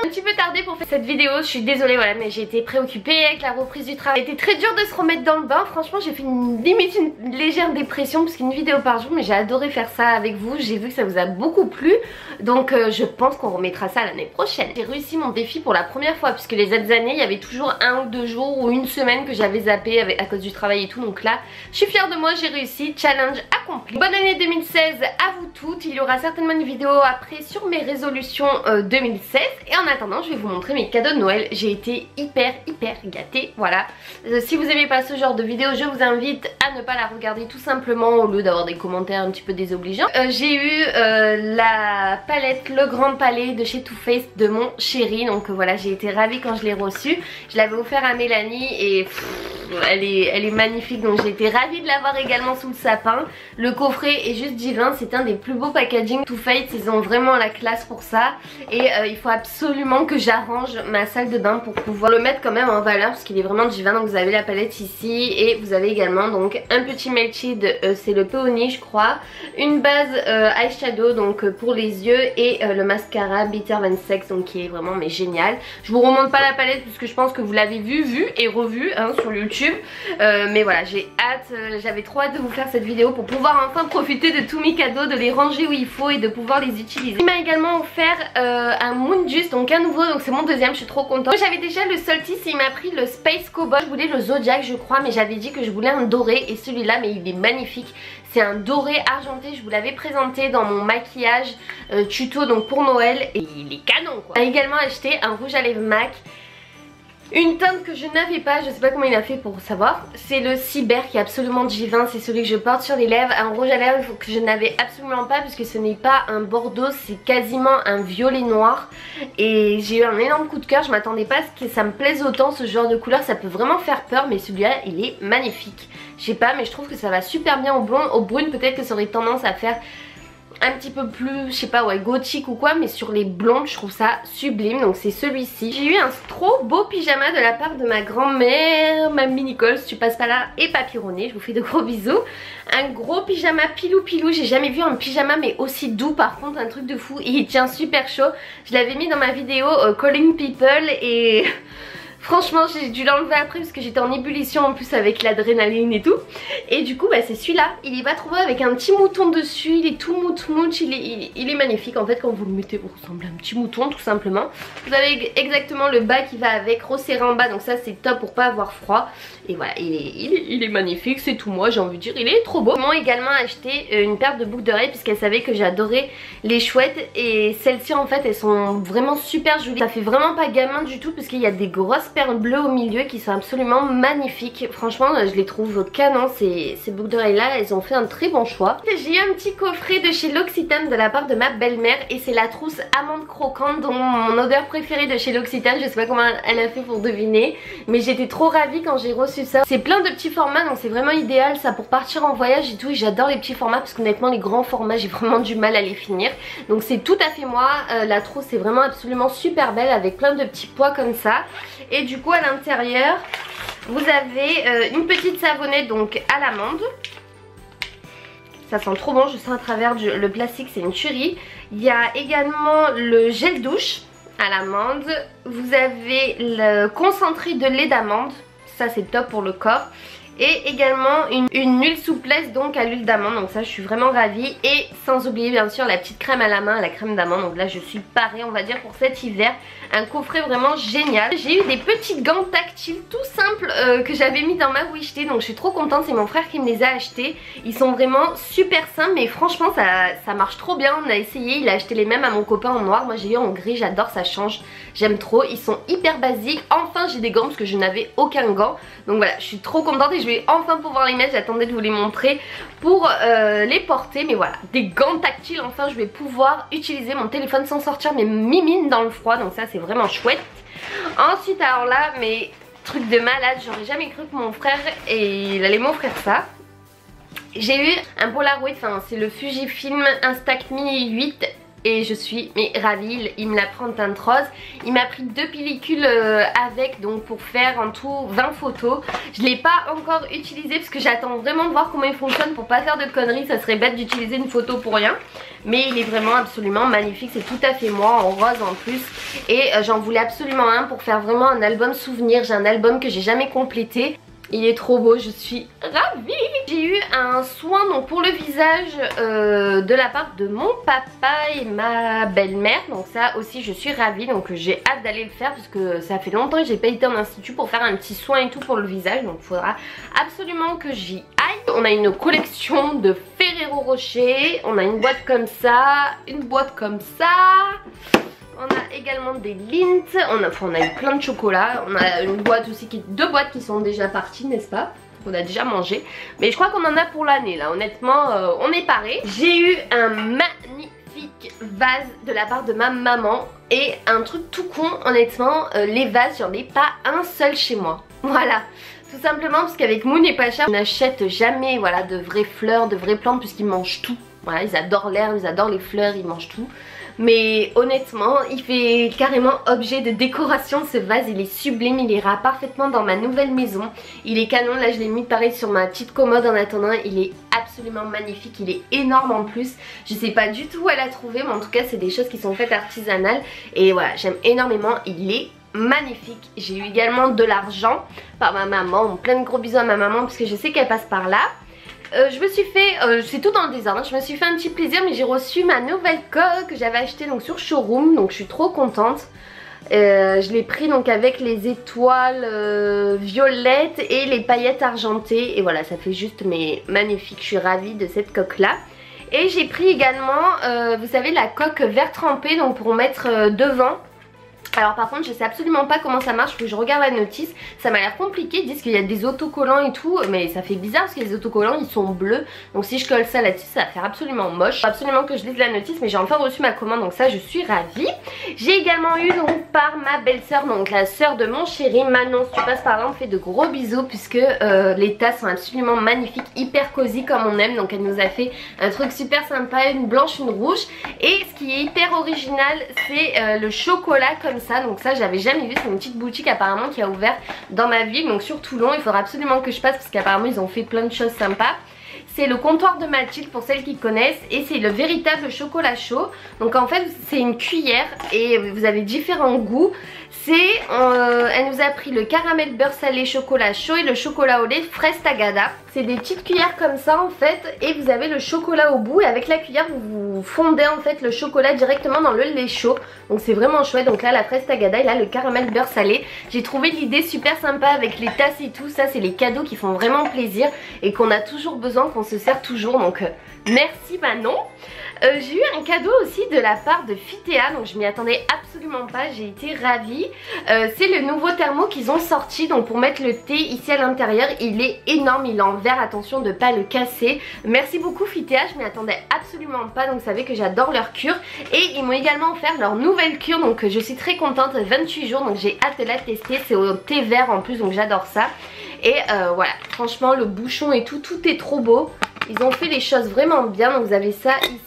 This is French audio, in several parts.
Un petit peu tardé pour faire cette vidéo, je suis désolée voilà, mais j'ai été préoccupée avec la reprise du travail. C'était très dur de se remettre dans le bain, franchement j'ai fait limite une légère dépression parce qu'une vidéo par jour, mais j'ai adoré faire ça avec vous. J'ai vu que ça vous a beaucoup plu, donc je pense qu'on remettra ça l'année prochaine. J'ai réussi mon défi pour la première fois puisque les autres années il y avait toujours 1 ou 2 jours ou une semaine que j'avais zappé à cause du travail et tout, donc là je suis fière de moi, j'ai réussi, challenge accompli. Bonne année 2016 à vous toutes, il y aura certainement une vidéo après sur mes résolutions 2016 et en attendant je vais vous montrer mes cadeaux de Noël. J'ai été hyper gâtée, voilà. Si vous aimez pas ce genre de vidéo, je vous invite à ne pas la regarder tout simplement au lieu d'avoir des commentaires un petit peu désobligeants. J'ai eu la palette Le Grand Palais de chez Too Faced de mon chéri, donc voilà, j'ai été ravie quand je l'ai reçue. Je l'avais offert à Mélanie et elle est magnifique, donc j'ai été ravie de l'avoir également sous le sapin. Le coffret est juste divin, c'est un des plus beaux packaging Too Faced, ils ont vraiment la classe pour ça. Et il faut absolument que j'arrange ma salle de bain pour pouvoir le mettre quand même en valeur parce qu'il est vraiment divin. Donc vous avez la palette ici et vous avez également donc un petit Melted, c'est le Peony je crois, une base eyeshadow donc pour les yeux et le mascara Bitter Van Sex donc qui est vraiment mais génial. Je vous remonte pas la palette puisque je pense que vous l'avez vu et revu hein, sur YouTube, mais voilà, j'ai hâte, j'avais trop hâte de vous faire cette vidéo pour pouvoir enfin profiter de tous mes cadeaux, de les ranger où il faut et de pouvoir les utiliser. Il m'a également offert un Moon Juice, donc un nouveau, donc c'est mon deuxième, je suis trop contente. J'avais déjà le Solstice et il m'a pris le Space Cowboy, je voulais le Zodiac je crois, mais j'avais dit que je voulais un doré et celui-là mais il est magnifique. C'est un doré argenté, je vous l'avais présenté dans mon maquillage tuto donc pour Noël et il est canon quoi. J'ai également acheté un rouge à lèvres MAC. Une teinte que je n'avais pas, je sais pas comment il a fait pour savoir, c'est le Cyber qui est absolument divin, c'est celui que je porte sur les lèvres. Un rouge à lèvres que je n'avais absolument pas puisque ce n'est pas un bordeaux, c'est quasiment un violet noir. Et j'ai eu un énorme coup de cœur, je m'attendais pas à ce que ça me plaise autant ce genre de couleur, ça peut vraiment faire peur mais celui-là il est magnifique. Je sais pas mais je trouve que ça va super bien au blond, au brune peut-être que ça aurait tendance à faire un petit peu plus, je sais pas, ouais, gothique ou quoi, mais sur les blondes je trouve ça sublime, donc c'est celui-ci. J'ai eu un trop beau pyjama de la part de ma grand-mère, Mamie Nicole, si tu passes pas là, et Papyroné, je vous fais de gros bisous. Un gros pyjama pilou, j'ai jamais vu un pyjama mais aussi doux par contre, un truc de fou, il tient super chaud. Je l'avais mis dans ma vidéo Calling People et... franchement j'ai dû l'enlever après parce que j'étais en ébullition en plus avec l'adrénaline et tout. Et du coup bah, c'est celui-là, il est pas trop beau avec un petit mouton dessus, il est tout mouche, il est magnifique en fait. Quand vous le mettez vous ressemblez à un petit mouton tout simplement. Vous avez exactement le bas qui va avec, resserré en bas, donc ça c'est top pour pas avoir froid. Et voilà, il est magnifique, c'est tout moi j'ai envie de dire, il est trop beau. Ils m'ont également acheté une paire de boucles d'oreilles puisqu'elles savaient que j'adorais les chouettes. Et celles-ci en fait elles sont vraiment super jolies, ça fait vraiment pas gamin du tout parce qu'il y a des grosses perles bleues au milieu qui sont absolument magnifiques. Franchement je les trouve canon ces boucles d'oreilles là, elles ont fait un très bon choix. J'ai eu un petit coffret de chez L'Occitane de la part de ma belle-mère et c'est la trousse amande croquante, dont mon odeur préférée de chez L'Occitane. Je sais pas comment elle a fait pour deviner mais j'étais trop ravie quand j'ai reçu ça. C'est plein de petits formats donc c'est vraiment idéal ça pour partir en voyage et tout. J'adore les petits formats parce qu'honnêtement les grands formats j'ai vraiment du mal à les finir, donc c'est tout à fait moi. La trousse est vraiment absolument super belle avec plein de petits pois comme ça. Et du coup à l'intérieur vous avez une petite savonnette donc à l'amande. Ça sent trop bon, je sens à travers le plastique, c'est une tuerie. Il y a également le gel douche à l'amande. Vous avez le concentré de lait d'amande, ça c'est top pour le corps. Et également une huile souplesse donc à l'huile d'amande, donc ça je suis vraiment ravie. Et sans oublier bien sûr la petite crème à la main, la crème d'amande, donc là je suis parée on va dire pour cet hiver. Un coffret vraiment génial. J'ai eu des petites gants tactiles tout simples que j'avais mis dans ma wishlist, donc je suis trop contente, c'est mon frère qui me les a achetés. Ils sont vraiment super simples mais franchement ça marche trop bien, on a essayé, il a acheté les mêmes à mon copain en noir, moi j'ai eu en gris, j'adore, ça change, j'aime trop, ils sont hyper basiques. Enfin j'ai des gants parce que je n'avais aucun gant, donc voilà je suis trop contente et je vais enfin pouvoir les mettre. J'attendais de vous les montrer pour les porter, mais voilà, des gants tactiles, enfin je vais pouvoir utiliser mon téléphone sans sortir mes mimines dans le froid, donc ça c'est vraiment chouette. Ensuite alors là, mais truc de malade, j'aurais jamais cru que mon frère il allait m'offrir ça. J'ai eu un Polaroid, enfin c'est le Fujifilm Instax Mini 8 et je suis ravie. Il me la prend en teinte rose. Il m'a pris 2 pellicules avec, donc pour faire en tout 20 photos. Je ne l'ai pas encore utilisé parce que j'attends vraiment de voir comment il fonctionne pour pas faire de conneries. Ça serait bête d'utiliser une photo pour rien. Mais il est vraiment absolument magnifique. C'est tout à fait moi, en rose en plus. Et j'en voulais absolument un pour faire vraiment un album souvenir. J'ai un album que j'ai jamais complété. Il est trop beau, je suis ravie. J'ai eu un soin donc pour le visage de la part de mon papa et ma belle-mère. Donc ça aussi je suis ravie. Donc j'ai hâte d'aller le faire parce que ça fait longtemps que j'ai pas été en institut pour faire un petit soin et tout pour le visage. Donc il faudra absolument que j'y aille. On a une collection de Ferrero Rocher. On a une boîte comme ça, une boîte comme ça. On a également des Lindt, on a eu plein de chocolat. On a une boîte aussi, deux boîtes qui sont déjà parties, n'est-ce pas? On a déjà mangé. Mais je crois qu'on en a pour l'année là, honnêtement, on est paré. J'ai eu un magnifique vase de la part de ma maman. Et un truc tout con, honnêtement, les vases, j'en ai pas un seul chez moi. Voilà. Tout simplement parce qu'avec Moon et Pacha, on n'achète jamais voilà, de vraies fleurs, de vraies plantes puisqu'ils mangent tout. Voilà, ils adorent l'herbe, ils adorent les fleurs, ils mangent tout. Mais honnêtement, il fait carrément objet de décoration ce vase, il est sublime, il ira parfaitement dans ma nouvelle maison. Il est canon, là je l'ai mis pareil sur ma petite commode en attendant, il est absolument magnifique, il est énorme en plus. Je sais pas du tout où elle a trouvé, mais en tout cas c'est des choses qui sont faites artisanales. Et voilà, j'aime énormément, il est magnifique. J'ai eu également de l'argent par ma maman, plein de gros bisous à ma maman parce que je sais qu'elle passe par là. Je me suis fait, c'est tout dans le désordre, je me suis fait un petit plaisir mais j'ai reçu ma nouvelle coque que j'avais achetée donc sur Showroom, donc je suis trop contente. Je l'ai pris donc avec les étoiles violettes et les paillettes argentées et voilà, ça fait juste mais magnifique, je suis ravie de cette coque là. Et j'ai pris également, vous savez, la coque vert trempé donc pour mettre devant. Alors par contre je sais absolument pas comment ça marche, faut que je regarde la notice, ça m'a l'air compliqué, ils disent qu'il y a des autocollants et tout, mais ça fait bizarre parce que les autocollants ils sont bleus, donc si je colle ça là-dessus ça va faire absolument moche. Faut absolument que je lise la notice, mais j'ai enfin reçu ma commande donc ça je suis ravie. J'ai également eu donc par ma belle-sœur, donc la sœur de mon chéri, Manon, si tu passes par là on fait de gros bisous puisque les tasses sont absolument magnifiques, hyper cosy comme on aime, donc elle nous a fait un truc super sympa, une blanche, une rouge, et ce qui est hyper original c'est le chocolat comme ça, donc ça j'avais jamais vu, c'est une petite boutique apparemment qui a ouvert dans ma ville, donc sur Toulon, il faudra absolument que je passe parce qu'apparemment ils ont fait plein de choses sympas. C'est le comptoir de Mathilde pour celles qui connaissent et c'est le véritable chocolat chaud. Donc en fait c'est une cuillère et vous avez différents goûts. Elle nous a pris le caramel beurre salé chocolat chaud et le chocolat au lait fraise tagada. C'est des petites cuillères comme ça en fait et vous avez le chocolat au bout et avec la cuillère vous fondez en fait le chocolat directement dans le lait chaud. Donc c'est vraiment chouette. Donc là la fraise tagada et là le caramel beurre salé. J'ai trouvé l'idée super sympa avec les tasses et tout. Ça c'est les cadeaux qui font vraiment plaisir et qu'on a toujours besoin, qu'on se sert toujours. Donc merci Manon. J'ai eu un cadeau aussi de la part de Fitea, donc je m'y attendais absolument pas, j'ai été ravie. C'est le nouveau thermo qu'ils ont sorti, donc pour mettre le thé ici à l'intérieur, il est énorme, il est en verre, attention de ne pas le casser. Merci beaucoup Fitea, je m'y attendais absolument pas, donc vous savez que j'adore leur cure. Et ils m'ont également offert leur nouvelle cure, donc je suis très contente, 28 jours, donc j'ai hâte de la tester, c'est au thé vert en plus, donc j'adore ça. Et voilà, franchement le bouchon et tout, tout est trop beau. Ils ont fait les choses vraiment bien, donc vous avez ça ici.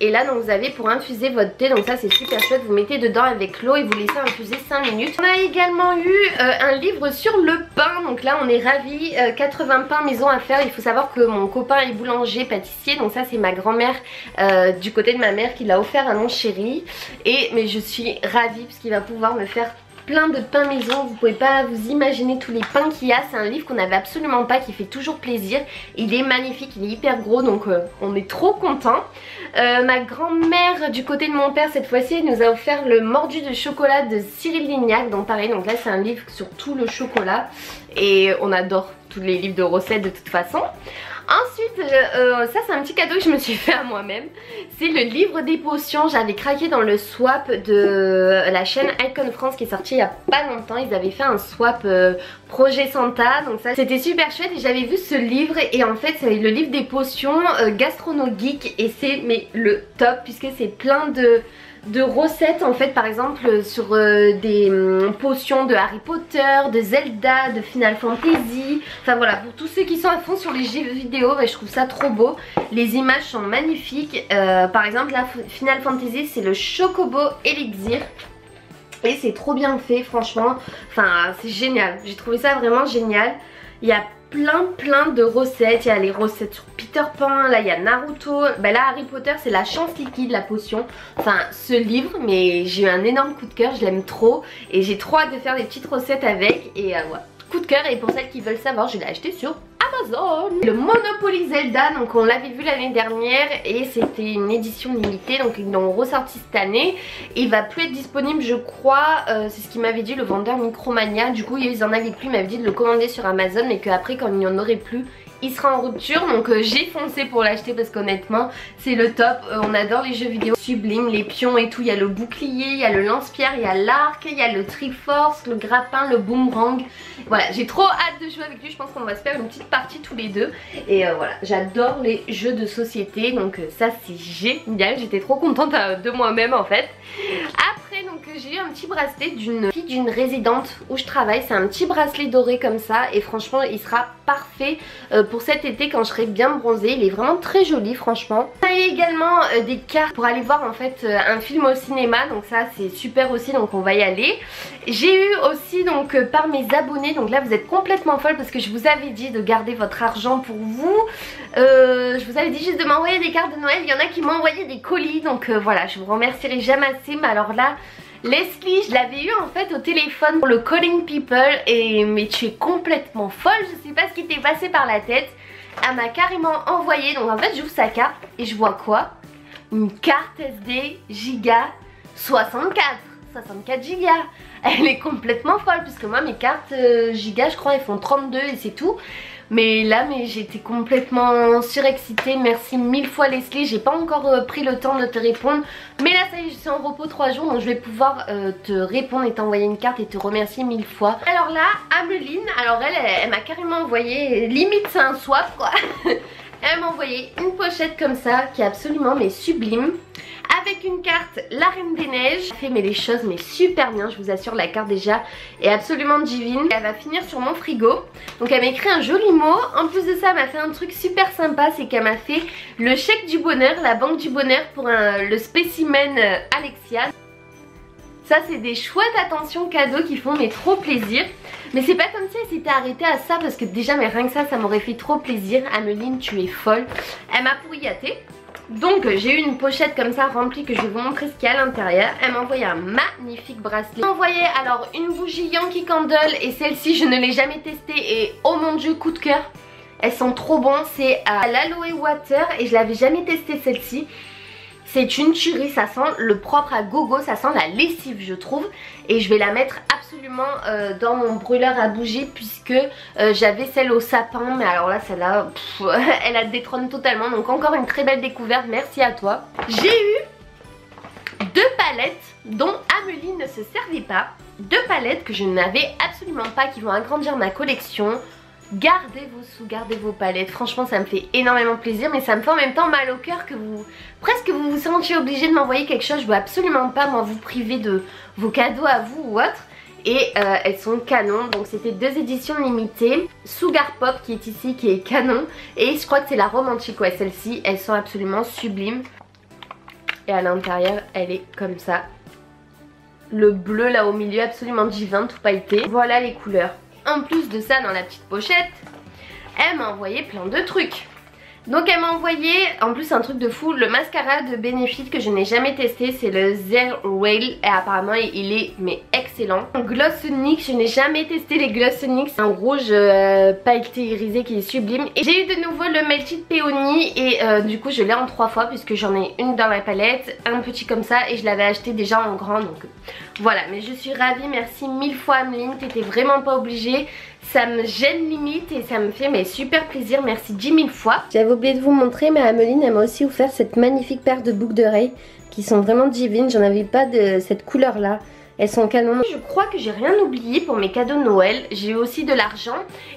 Et là donc vous avez pour infuser votre thé, donc ça c'est super chouette, vous mettez dedans avec l'eau et vous laissez infuser 5 minutes. On a également eu un livre sur le pain, donc là on est ravis, 80 pains maison à faire. Il faut savoir que mon copain est boulanger pâtissier, donc ça c'est ma grand-mère du côté de ma mère qui l'a offert à mon chéri. Mais je suis ravie parce qu'il va pouvoir me faire plein de pains maison, vous pouvez pas vous imaginer tous les pains qu'il y a. C'est un livre qu'on avait absolument pas, qui fait toujours plaisir. Il est magnifique, il est hyper gros, donc on est trop content. Ma grand-mère du côté de mon père cette fois-ci nous a offert le mordu de chocolat de Cyril Lignac, donc pareil, donc là c'est un livre sur tout le chocolat et on adore tous les livres de recettes de toute façon. Ensuite, ça c'est un petit cadeau que je me suis fait à moi-même. C'est le livre des potions. J'avais craqué dans le swap de la chaîne Icon France qui est sorti il y a pas longtemps. Ils avaient fait un swap Projet Santa. Donc ça c'était super chouette et j'avais vu ce livre. Et en fait c'est le livre des potions Gastrono Geek. Et c'est mais le top puisque c'est plein de recettes en fait, par exemple sur des potions de Harry Potter, de Zelda, de Final Fantasy. Enfin voilà, pour tous ceux qui sont à fond sur les jeux vidéo, bah, je trouve ça trop beau. Les images sont magnifiques. Par exemple là, Final Fantasy, c'est le Chocobo Elixir. Et c'est trop bien fait franchement. Enfin c'est génial, j'ai trouvé ça vraiment génial. Il y a plein de recettes. Il y a les recettes sur Peter Pan, là il y a Naruto. Bah là Harry Potter c'est la chance liquide, la potion. Enfin ce livre, mais j'ai eu un énorme coup de cœur, je l'aime trop. Et j'ai trop hâte de faire des petites recettes avec. Et voilà, coup de cœur. Et pour celles qui veulent savoir, je l'ai acheté sur Amazon. Le Monopoly Zelda, donc on l'avait vu l'année dernière et c'était une édition limitée, donc ils l'ont ressorti cette année. Et il va plus être disponible je crois, c'est ce qu'il m'avait dit le vendeur Micromania. Du coup ils en avaient plus, il m'avait dit de le commander sur Amazon mais qu'après quand il n'y en aurait plus, il sera en rupture. Donc j'ai foncé pour l'acheter parce qu'honnêtement c'est le top. On adore les jeux vidéo sublimes, les pions et tout. Il y a le bouclier, il y a le lance-pierre, il y a l'arc, il y a le triforce, le grappin, le boomerang. Voilà, j'ai trop hâte de jouer avec lui. Je pense qu'on va se faire une petite partie tous les deux. Et voilà, j'adore les jeux de société, donc ça c'est génial. J'étais trop contente de moi-même en fait. Après donc j'ai eu un petit bracelet d'une fille d'une résidente où je travaille. C'est un petit bracelet doré comme ça et franchement il sera parfait pour cet été quand je serai bien bronzée. Il est vraiment très joli franchement. On a également des cartes pour aller voir en fait un film au cinéma, donc ça c'est super aussi, donc on va y aller. J'ai eu aussi donc par mes abonnés, donc là vous êtes complètement folle parce que je vous avais dit de garder votre argent pour vous. Je vous avais dit juste de m'envoyer des cartes de Noël. Il y en a qui m'ont envoyé des colis, donc voilà, je vous remercierai jamais assez. Mais alors là Leslie, je l'avais eu en fait au téléphone pour le Calling People et mais tu es complètement folle, je sais pas ce qui t'est passé par la tête. Elle m'a carrément envoyé, donc en fait j'ouvre sa carte et je vois quoi? Une carte SD giga 64 gigas. Elle est complètement folle puisque moi mes cartes giga je crois elles font 32 et c'est tout. Mais là j'étais complètement surexcitée. Merci mille fois Leslie. J'ai pas encore pris le temps de te répondre. Mais là ça y est, je suis en repos 3 jours. Donc je vais pouvoir te répondre et t'envoyer une carte et te remercier mille fois. Alors là Ameline, alors elle m'a carrément envoyé, limite c'est un swap quoi. Elle m'a envoyé une pochette comme ça qui est absolument mais sublime. Avec une carte La Reine des Neiges. Elle fait mais les choses mais super bien, je vous assure. La carte déjà est absolument divine. Elle va finir sur mon frigo. Donc elle m'a écrit un joli mot. En plus de ça elle m'a fait un truc super sympa. C'est qu'elle m'a fait le chèque du bonheur, la banque du bonheur pour le spécimen Alexia. Ça c'est des chouettes attentions cadeaux qui font mais trop plaisir. Mais c'est pas comme si elle s'était arrêtée à ça parce que déjà mais rien que ça m'aurait fait trop plaisir. Ameline tu es folle. Elle m'a pourriaté. Donc j'ai eu une pochette comme ça remplie que je vais vous montrer ce qu'il y a à l'intérieur. Elle m'a envoyé un magnifique bracelet. Elle m'a envoyé alors une bougie Yankee Candle et celle-ci je ne l'ai jamais testée et oh mon dieu coup de cœur. Elles sont trop bonnes, c'est à l'aloe water et je l'avais jamais testée celle-ci. C'est une tuerie, ça sent le propre à gogo, ça sent la lessive je trouve. Et je vais la mettre absolument dans mon brûleur à bougies puisque j'avais celle au sapin. Mais alors là celle-là, elle a détrône totalement. Donc encore une très belle découverte, merci à toi. J'ai eu 2 palettes dont Ameline ne se servait pas. 2 palettes que je n'avais absolument pas, qui vont agrandir ma collection. Gardez vos sous, gardez vos palettes. Franchement ça me fait énormément plaisir. Mais ça me fait en même temps mal au cœur que presque vous vous sentiez obligé de m'envoyer quelque chose. Je veux absolument pas moi vous priver de vos cadeaux à vous ou autre. Et elles sont canon. Donc c'était 2 éditions limitées. Sugar Pop qui est ici, qui est canon. Et je crois que c'est la romantique, ouais celle-ci. Elles sont absolument sublimes. Et à l'intérieur elle est comme ça. Le bleu là au milieu absolument divin, tout pailleté. Voilà les couleurs. En plus de ça, dans la petite pochette, elle m'a envoyé plein de trucs. Donc elle m'a envoyé en plus un truc de fou, le mascara de Benefit que je n'ai jamais testé, c'est le Zero Rail et apparemment il est mais excellent. Gloss Onyx, je n'ai jamais testé les Gloss Onyx, c'est un rouge pailleté irisé qui est sublime. Et j'ai eu de nouveau le Melted Peony et du coup je l'ai en 3 fois puisque j'en ai une dans ma palette, un petit comme ça et je l'avais acheté déjà en grand donc voilà. Mais je suis ravie, merci mille fois Ameline, t'étais vraiment pas obligée. Ça me gêne limite et ça me fait mais super plaisir, merci 10 000 fois. J'avais oublié de vous montrer mais Ameline elle m'a aussi offert cette magnifique paire de boucles d'oreilles qui sont vraiment divines. J'en avais pas de cette couleur là Elles sont canon. Je crois que j'ai rien oublié pour mes cadeaux de Noël. J'ai aussi de l'argent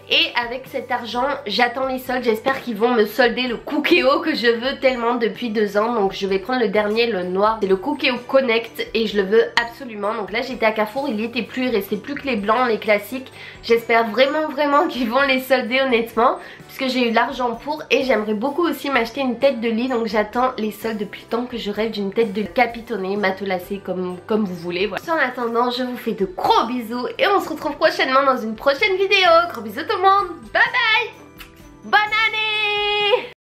et avec cet argent j'attends les soldes. J'espère qu'ils vont me solder le Cookéo que je veux tellement depuis 2 ans. Donc je vais prendre le dernier, le noir, c'est le Cookéo Connect et je le veux absolument. Donc là j'étais à Carrefour, il y était plus, il restait plus que les blancs, les classiques. J'espère vraiment qu'ils vont les solder honnêtement, puisque j'ai eu l'argent pour et j'aimerais beaucoup aussi m'acheter une tête de lit. Donc j'attends les soldes depuis le temps que je rêve d'une tête de capitonnée, matelassée comme vous voulez. Voilà. En attendant, je vous fais de gros bisous et on se retrouve prochainement dans une prochaine vidéo. Gros bisous tout le monde, bye bye, bonne année.